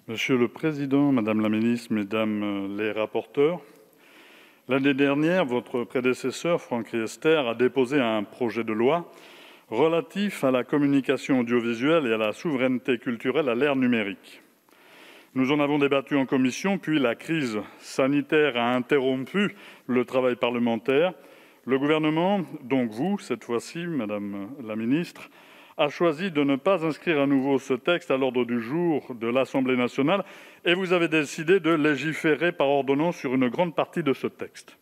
Monsieur le Président, Madame la Ministre, Mesdames les rapporteurs, l'année dernière, votre prédécesseur, Franck Riester, a déposé un projet de loi relatif à la communication audiovisuelle et à la souveraineté culturelle à l'ère numérique. Nous en avons débattu en commission, puis la crise sanitaire a interrompu le travail parlementaire. Le gouvernement, donc vous, cette fois-ci, Madame la Ministre, a choisi de ne pas inscrire à nouveau ce texte à l'ordre du jour de l'Assemblée nationale et vous avez décidé de légiférer par ordonnance sur une grande partie de ce texte.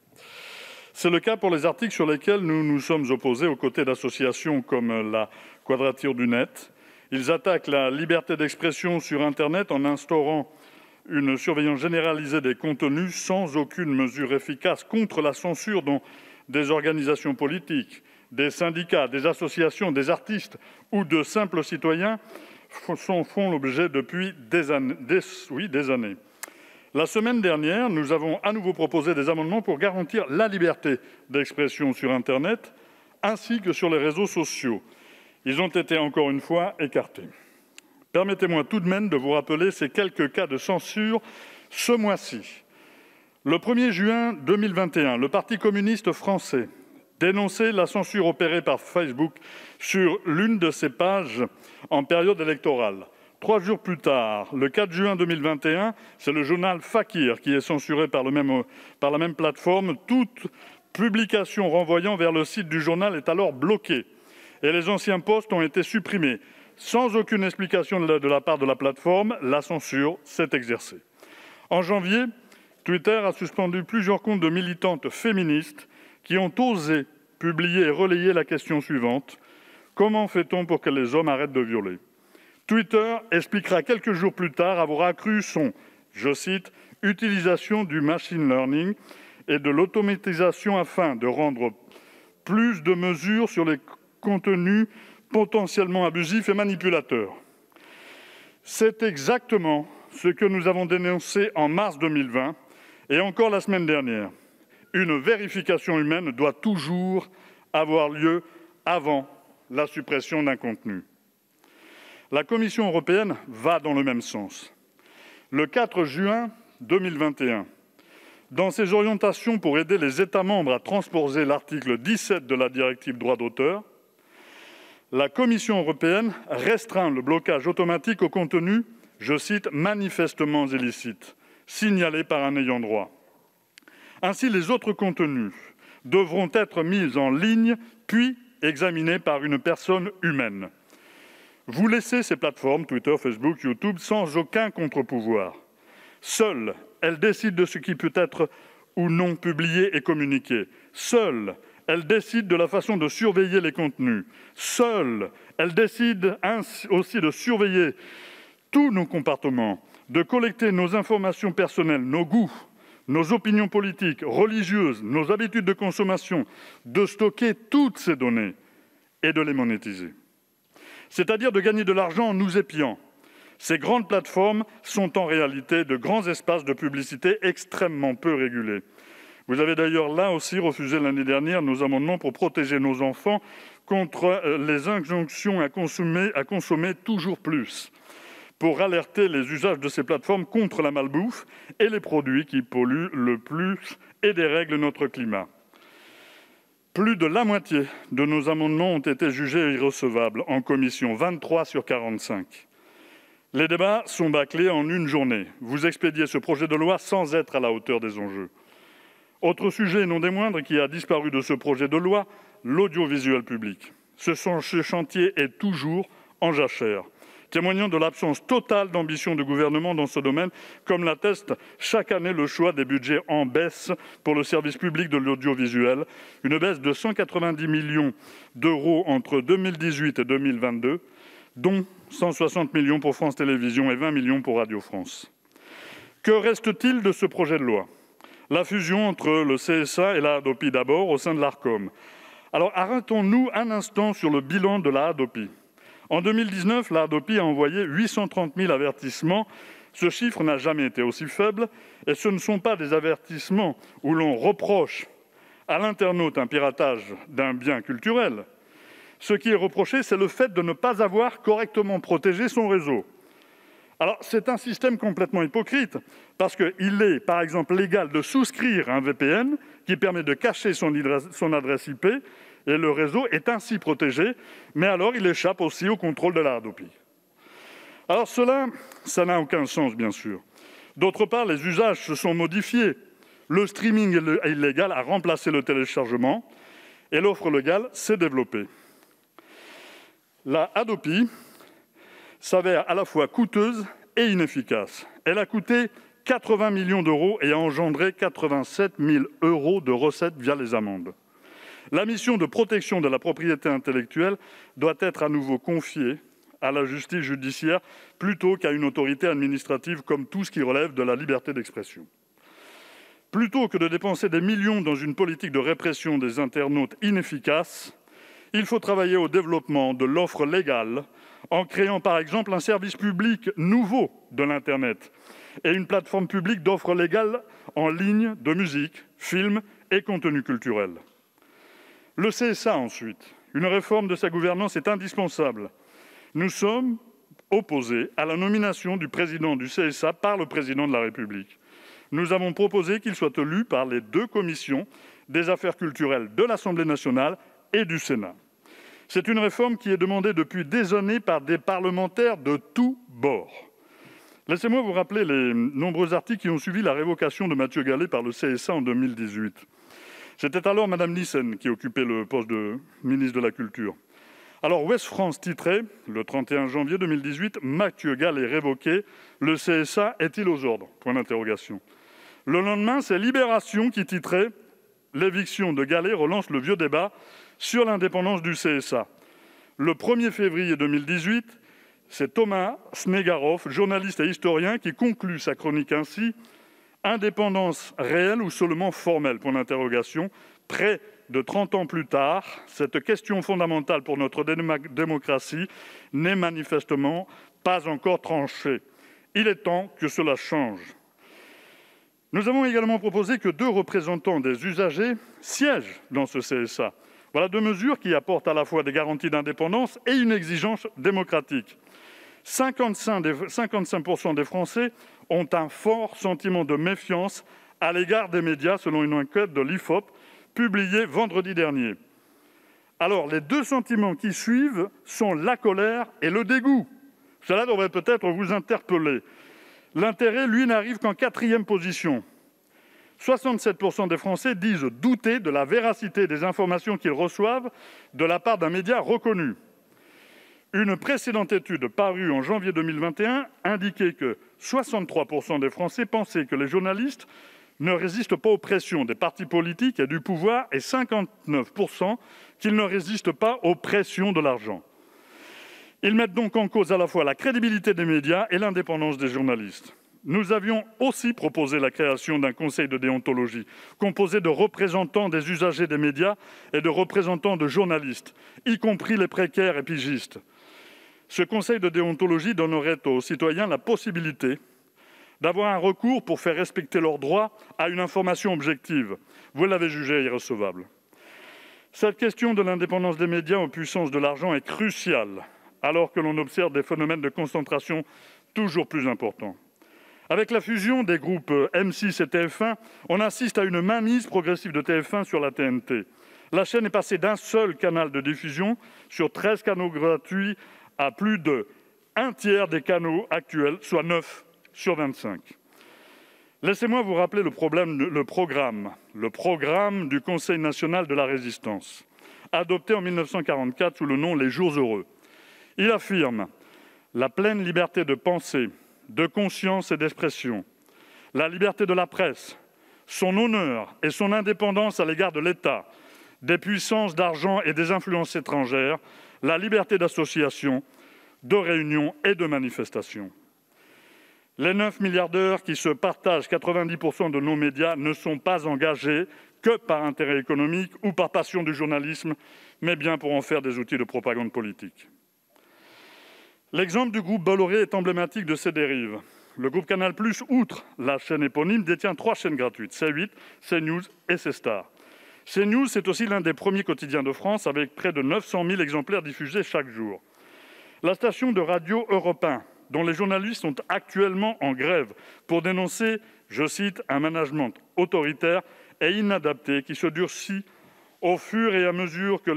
C'est le cas pour les articles sur lesquels nous nous sommes opposés aux côtés d'associations comme la Quadrature du Net. Ils attaquent la liberté d'expression sur Internet en instaurant une surveillance généralisée des contenus sans aucune mesure efficace contre la censure dont des organisations politiques, des syndicats, des associations, des artistes ou de simples citoyens font l'objet depuis des années. La semaine dernière, nous avons à nouveau proposé des amendements pour garantir la liberté d'expression sur Internet ainsi que sur les réseaux sociaux. Ils ont été encore une fois écartés. Permettez-moi tout de même de vous rappeler ces quelques cas de censure ce mois-ci. Le 1er juin 2021, le Parti communiste français dénonçait la censure opérée par Facebook sur l'une de ses pages en période électorale. 3 jours plus tard, le 4 juin 2021, c'est le journal Fakir qui est censuré par la même plateforme. Toute publication renvoyant vers le site du journal est alors bloquée et les anciens posts ont été supprimés. Sans aucune explication de la part de la plateforme, la censure s'est exercée. En janvier, Twitter a suspendu plusieurs comptes de militantes féministes qui ont osé publier et relayer la question suivante : comment fait-on pour que les hommes arrêtent de violer ? Twitter expliquera quelques jours plus tard avoir accru son, je cite, « utilisation du machine learning et de l'automatisation afin de rendre plus de mesures sur les contenus potentiellement abusifs et manipulateurs ». C'est exactement ce que nous avons dénoncé en mars 2020 et encore la semaine dernière. Une vérification humaine doit toujours avoir lieu avant la suppression d'un contenu. La Commission européenne va dans le même sens. Le 4 juin 2021, dans ses orientations pour aider les États membres à transposer l'article 17 de la directive droit d'auteur, la Commission européenne restreint le blocage automatique au contenu, je cite, « manifestement illicite », signalé par un ayant droit. Ainsi, les autres contenus devront être mis en ligne, puis examinés par une personne humaine. Vous laissez ces plateformes, Twitter, Facebook, YouTube, sans aucun contre-pouvoir. Seules, elles décident de ce qui peut être ou non publié et communiqué. Seules, elles décident de la façon de surveiller les contenus. Seules, elles décident aussi de surveiller tous nos comportements, de collecter nos informations personnelles, nos goûts, nos opinions politiques, religieuses, nos habitudes de consommation, de stocker toutes ces données et de les monétiser. C'est-à-dire de gagner de l'argent en nous épiant. Ces grandes plateformes sont en réalité de grands espaces de publicité extrêmement peu régulés. Vous avez d'ailleurs là aussi refusé l'année dernière nos amendements pour protéger nos enfants contre les injonctions à consommer toujours plus, pour alerter les usages de ces plateformes contre la malbouffe et les produits qui polluent le plus et dérèglent notre climat. Plus de la moitié de nos amendements ont été jugés irrecevables en commission, 23 sur 45. Les débats sont bâclés en une journée. Vous expédiez ce projet de loi sans être à la hauteur des enjeux. Autre sujet, non des moindres, qui a disparu de ce projet de loi, l'audiovisuel public. Ce chantier est toujours en jachère, témoignant de l'absence totale d'ambition du gouvernement dans ce domaine, comme l'atteste chaque année le choix des budgets en baisse pour le service public de l'audiovisuel, une baisse de 190 millions d'euros entre 2018 et 2022, dont 160 millions pour France Télévisions et 20 millions pour Radio France. Que reste-t-il de ce projet de loi ? La fusion entre le CSA et la Hadopi d'abord au sein de l'Arcom. Alors arrêtons-nous un instant sur le bilan de la Hadopi. En 2019, la Hadopi a envoyé 830 000 avertissements. Ce chiffre n'a jamais été aussi faible et ce ne sont pas des avertissements où l'on reproche à l'internaute un piratage d'un bien culturel. Ce qui est reproché, c'est le fait de ne pas avoir correctement protégé son réseau. Alors, c'est un système complètement hypocrite, parce qu'il est, par exemple, légal de souscrire un VPN qui permet de cacher son adresse IP, et le réseau est ainsi protégé, mais alors il échappe aussi au contrôle de la Hadopi. Alors ça n'a aucun sens, bien sûr. D'autre part, les usages se sont modifiés. Le streaming illégal a remplacé le téléchargement, et l'offre légale s'est développée. La Hadopi s'avère à la fois coûteuse et inefficace. Elle a coûté 80 millions d'euros et a engendré 87 000 € de recettes via les amendes. La mission de protection de la propriété intellectuelle doit être à nouveau confiée à la justice judiciaire plutôt qu'à une autorité administrative, comme tout ce qui relève de la liberté d'expression. Plutôt que de dépenser des millions dans une politique de répression des internautes inefficace, il faut travailler au développement de l'offre légale en créant par exemple un service public nouveau de l'Internet et une plateforme publique d'offres légales en ligne de musique, films et contenus culturels. Le CSA ensuite. Une réforme de sa gouvernance est indispensable. Nous sommes opposés à la nomination du président du CSA par le président de la République. Nous avons proposé qu'il soit élu par les deux commissions des affaires culturelles de l'Assemblée nationale et du Sénat. C'est une réforme qui est demandée depuis des années par des parlementaires de tous bords. Laissez-moi vous rappeler les nombreux articles qui ont suivi la révocation de Mathieu Gallet par le CSA en 2018. C'était alors Mme Nyssen qui occupait le poste de ministre de la Culture. Alors Ouest France titrait, le 31 janvier 2018, « Mathieu Gallet révoqué, le CSA est-il aux ordres ?» Point d'interrogation. Le lendemain, c'est Libération qui titrait « L'éviction de Gallet relance le vieux débat sur l'indépendance du CSA ». Le 1er février 2018, c'est Thomas Snegarov, journaliste et historien, qui conclut sa chronique ainsi « Indépendance réelle ou seulement formelle ?» Point d'interrogation. Près de 30 ans plus tard, cette question fondamentale pour notre démocratie n'est manifestement pas encore tranchée. Il est temps que cela change. Nous avons également proposé que 2 représentants des usagers siègent dans ce CSA. Voilà 2 mesures qui apportent à la fois des garanties d'indépendance et une exigence démocratique. 55% des Français ont un fort sentiment de méfiance à l'égard des médias, selon une enquête de l'IFOP publiée vendredi dernier. Alors, les 2 sentiments qui suivent sont la colère et le dégoût. Cela devrait peut-être vous interpeller. L'intérêt, lui, n'arrive qu'en 4e position. 67% des Français disent douter de la véracité des informations qu'ils reçoivent de la part d'un média reconnu. Une précédente étude parue en janvier 2021 indiquait que 63% des Français pensaient que les journalistes ne résistent pas aux pressions des partis politiques et du pouvoir et 59% qu'ils ne résistent pas aux pressions de l'argent. Ils mettent donc en cause à la fois la crédibilité des médias et l'indépendance des journalistes. Nous avions aussi proposé la création d'un conseil de déontologie composé de représentants des usagers des médias et de représentants de journalistes, y compris les précaires et pigistes. Ce conseil de déontologie donnerait aux citoyens la possibilité d'avoir un recours pour faire respecter leur droit à une information objective. Vous l'avez jugé irrecevable. Cette question de l'indépendance des médias aux puissances de l'argent est cruciale, alors que l'on observe des phénomènes de concentration toujours plus importants. Avec la fusion des groupes M6 et TF1, on assiste à une mainmise progressive de TF1 sur la TNT. La chaîne est passée d'un seul canal de diffusion sur 13 canaux gratuits à plus de 1/3 des canaux actuels, soit 9 sur 25. Laissez-moi vous rappeler le programme du Conseil national de la Résistance, adopté en 1944 sous le nom « Les Jours heureux ». Il affirme la pleine liberté de pensée, de conscience et d'expression, la liberté de la presse, son honneur et son indépendance à l'égard de l'État, des puissances d'argent et des influences étrangères, la liberté d'association, de réunion et de manifestation. Les 9 milliardaires qui se partagent 90% de nos médias ne sont pas engagés que par intérêt économique ou par passion du journalisme, mais bien pour en faire des outils de propagande politique. L'exemple du groupe Bolloré est emblématique de ces dérives. Le groupe Canal+, outre la chaîne éponyme, détient 3 chaînes gratuites, C8, CNews et C-Star. CNews, c'est aussi l'un des premiers quotidiens de France, avec près de 900 000 exemplaires diffusés chaque jour. La station de radio Europe 1 dont les journalistes sont actuellement en grève pour dénoncer, je cite, « un management autoritaire et inadapté qui se durcit au fur et à mesure que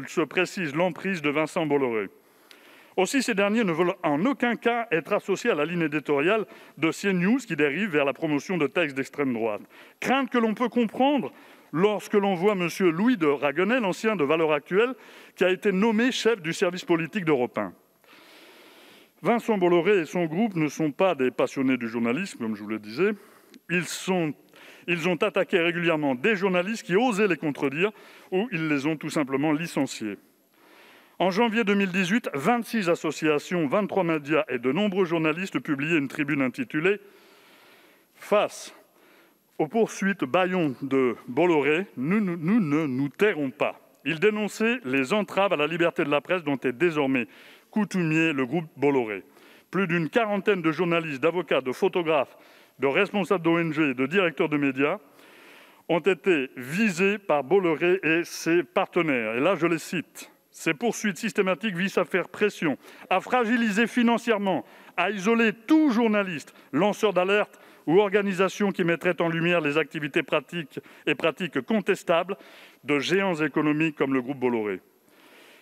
se précise l'emprise de Vincent Bolloré ». Aussi, ces derniers ne veulent en aucun cas être associés à la ligne éditoriale de CNews qui dérive vers la promotion de textes d'extrême droite. Crainte que l'on peut comprendre lorsque l'on voit M. Louis de Raguenet, l'ancien de Valeurs Actuelles, qui a été nommé chef du service politique d'Europe 1. Vincent Bolloré et son groupe ne sont pas des passionnés du journalisme, comme je vous le disais. Ils ont attaqué régulièrement des journalistes qui osaient les contredire ou ils les ont tout simplement licenciés. En janvier 2018, 26 associations, 23 médias et de nombreux journalistes publiaient une tribune intitulée « Face aux poursuites bâillons de Bolloré, nous ne nous tairons pas ». Ils dénonçaient les entraves à la liberté de la presse dont est désormais coutumier le groupe Bolloré. Plus d'une quarantaine de journalistes, d'avocats, de photographes, de responsables d'ONG et de directeurs de médias ont été visés par Bolloré et ses partenaires. Et là, je les cite. Ces poursuites systématiques visent à faire pression, à fragiliser financièrement, à isoler tout journaliste, lanceur d'alerte ou organisation qui mettrait en lumière les activités pratiques contestables de géants économiques comme le groupe Bolloré.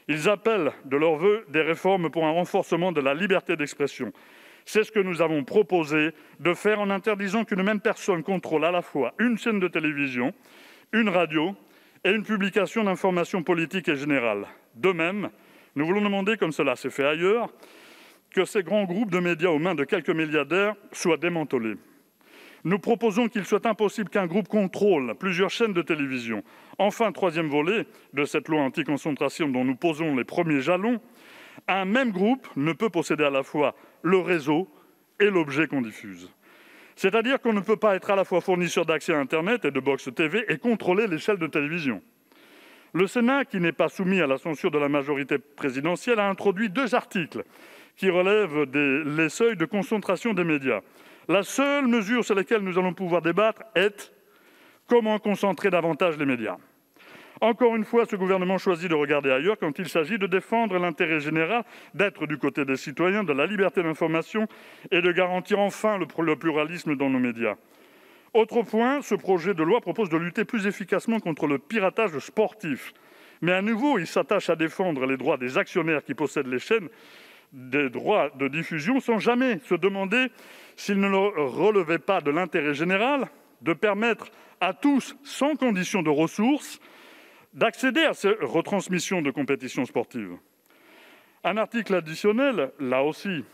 Ils appellent de leurs vœux des réformes pour un renforcement de la liberté d'expression. C'est ce que nous avons proposé de faire en interdisant qu'une même personne contrôle à la fois une chaîne de télévision, une radio et une publication d'informations politiques et générales. De même, nous voulons demander, comme cela s'est fait ailleurs, que ces grands groupes de médias aux mains de quelques milliardaires soient démantelés. Nous proposons qu'il soit impossible qu'un groupe contrôle plusieurs chaînes de télévision. Enfin, troisième volet de cette loi anti-concentration dont nous posons les premiers jalons, un même groupe ne peut posséder à la fois le réseau et l'objet qu'on diffuse. C'est-à-dire qu'on ne peut pas être à la fois fournisseur d'accès à Internet et de box TV et contrôler les chaînes de télévision. Le Sénat, qui n'est pas soumis à la censure de la majorité présidentielle, a introduit 2 articles qui relèvent les seuils de concentration des médias. La seule mesure sur laquelle nous allons pouvoir débattre est comment concentrer davantage les médias. Encore une fois, ce gouvernement choisit de regarder ailleurs quand il s'agit de défendre l'intérêt général, d'être du côté des citoyens, de la liberté d'information et de garantir enfin le pluralisme dans nos médias. Autre point, ce projet de loi propose de lutter plus efficacement contre le piratage sportif. Mais à nouveau, il s'attache à défendre les droits des actionnaires qui possèdent les chaînes des droits de diffusion sans jamais se demander s'il ne relevait pas de l'intérêt général de permettre à tous, sans condition de ressources, d'accéder à ces retransmissions de compétitions sportives. Un article additionnel, là aussi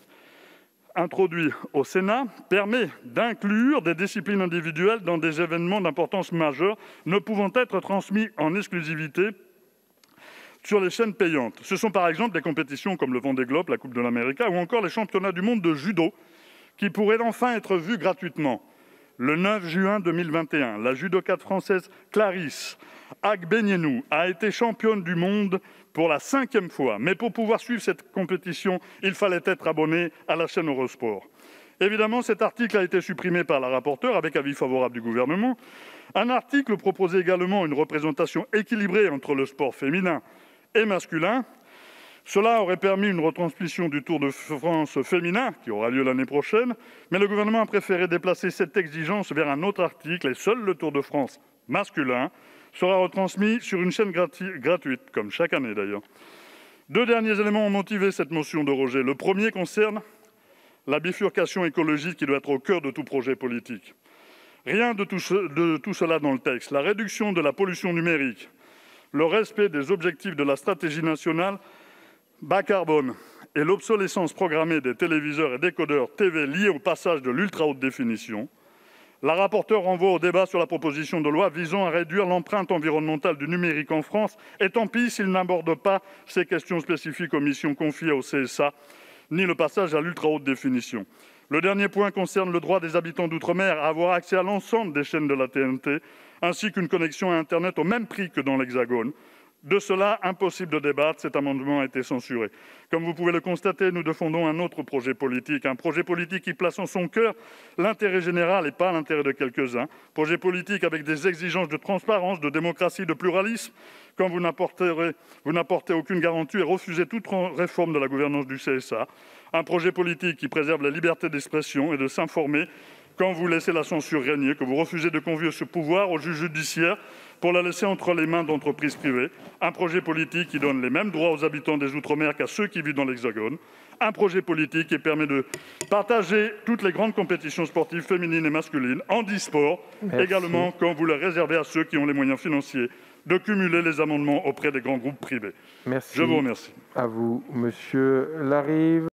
introduit au Sénat, permet d'inclure des disciplines individuelles dans des événements d'importance majeure ne pouvant être transmis en exclusivité sur les chaînes payantes. Ce sont par exemple des compétitions comme le Vendée Globe, la Coupe de l'Amérique ou encore les championnats du monde de judo qui pourraient enfin être vus gratuitement. Le 9 juin 2021, la judokate française Clarisse Agbenienou a été championne du monde pour la 5e fois. Mais pour pouvoir suivre cette compétition, il fallait être abonné à la chaîne Eurosport. Évidemment, cet article a été supprimé par la rapporteure avec avis favorable du gouvernement. Un article proposait également une représentation équilibrée entre le sport féminin et masculin. Cela aurait permis une retransmission du Tour de France féminin, qui aura lieu l'année prochaine, mais le gouvernement a préféré déplacer cette exigence vers un autre article et seul le Tour de France masculin sera retransmis sur une chaîne gratuite, comme chaque année d'ailleurs. 2 derniers éléments ont motivé cette motion de rejet. Le premier concerne la bifurcation écologique qui doit être au cœur de tout projet politique. Rien de tout cela dans le texte. La réduction de la pollution numérique, le respect des objectifs de la stratégie nationale bas carbone et l'obsolescence programmée des téléviseurs et décodeurs TV liés au passage de l'ultra-haute définition. La rapporteure renvoie au débat sur la proposition de loi visant à réduire l'empreinte environnementale du numérique en France, et tant pis s'il n'aborde pas ces questions spécifiques aux missions confiées au CSA, ni le passage à l'ultra-haute définition. Le dernier point concerne le droit des habitants d'outre-mer à avoir accès à l'ensemble des chaînes de la TNT, ainsi qu'une connexion à Internet au même prix que dans l'Hexagone. De cela, impossible de débattre, cet amendement a été censuré. Comme vous pouvez le constater, nous défendons un autre projet politique qui place en son cœur l'intérêt général et pas l'intérêt de quelques-uns. Projet politique avec des exigences de transparence, de démocratie, de pluralisme. Quand vous n'apportez aucune garantie et refusez toute réforme de la gouvernance du CSA. Un projet politique qui préserve la liberté d'expression et de s'informer quand vous laissez la censure régner, que vous refusez de confier ce pouvoir au juge judiciaire pour la laisser entre les mains d'entreprises privées. Un projet politique qui donne les mêmes droits aux habitants des Outre-mer qu'à ceux qui vivent dans l'Hexagone. Un projet politique qui permet de partager toutes les grandes compétitions sportives féminines et masculines, handisport également, quand vous le réservez à ceux qui ont les moyens financiers de cumuler les amendements auprès des grands groupes privés. Merci. Je vous remercie. À vous, Monsieur Larive.